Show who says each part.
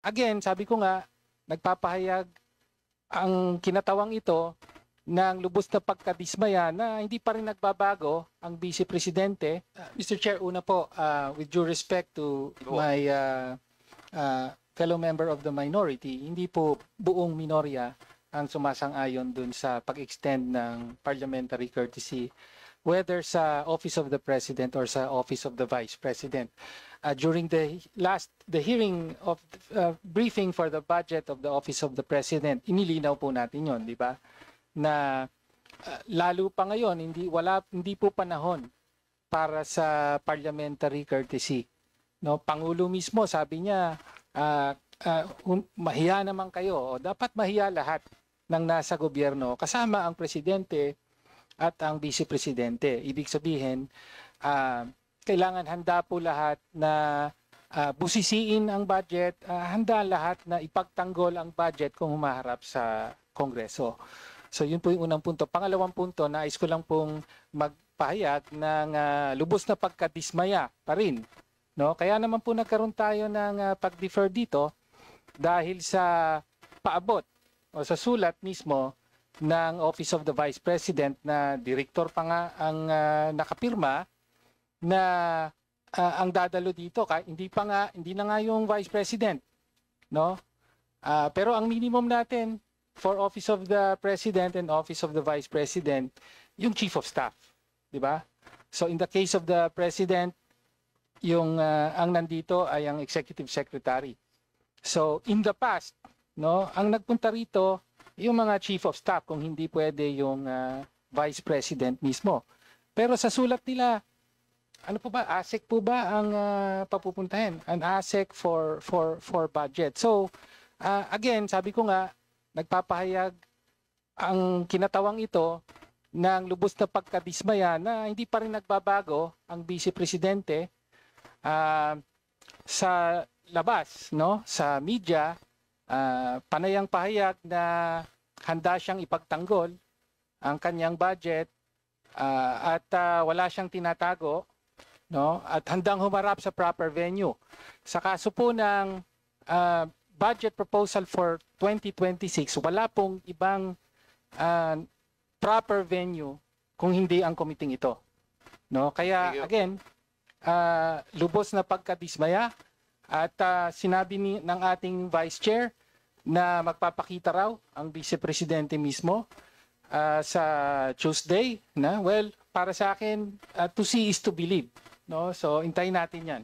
Speaker 1: again, sabi ko nga, nagpapahayag ang kinatawang ito ng lubos na pagkadismaya na hindi pa rin nagbabago ang Vice Presidente. Mr. Chair, una po, with due respect to my fellow member of the minority, hindi po buong minorya ang sumasang-ayon dun sa pag-extend ng parliamentary courtesy, whether sa Office of the President or sa Office of the Vice President. During the hearing of briefing for the budget of the Office of the President, inilinaw po natin yon, di ba? Na lalo pa ngayon, hindi po panahon para sa parliamentary courtesy. No, Pangulo mismo sabi niya, mahiya naman kayo, o dapat mahiya lahat ng nasa gobyerno kasama ang presidente at ang vice presidente. Ibig sabihin, kailangan handa po lahat na busisiin ang budget, handa lahat na ipagtanggol ang budget kung humaharap sa Kongreso. So yun po yung unang punto. Pangalawang punto, nais ko lang pong magpahayag ng lubos na pagkadismaya pa rin. No? Kaya naman po nagkaroon tayo ng pag-defer dito dahil sa paabot o sa sulat mismo ng Office of the Vice President na direktor pa nga ang nakapirma na ang dadalo dito, hindi na nga yung Vice President, no? Pero ang minimum natin for Office of the President and Office of the Vice President, yung Chief of Staff, di ba? So in the case of the President, yung ang nandito ay ang Executive Secretary. So in the past, no, ang nagpunta rito yung mga Chief of Staff kung hindi pwede yung Vice President mismo. Pero sa sulat nila, ano po ba, ASEC po ba ang papupuntahin? An ASEC for budget. So again, sabi ko nga, nagpapahayag ang kinatawang ito ng lubos na pagkadismaya na hindi pa rin nagbabago ang Vice Presidente sa labas, no, sa media, panayang pahayag na handa siyang ipagtanggol ang kanyang budget at wala siyang tinatago, no, at handang humarap sa proper venue. Sa kaso po ng budget proposal for 2026, wala pong ibang proper venue kung hindi ang committee ito. No? Kaya again, lubos na pagkadismaya at sinabi ng ating Vice Chair na magpapakita raw ang Vice Presidente mismo sa Tuesday. Na? Well, para sa akin, to see is to believe. No? So, hintayin natin yan.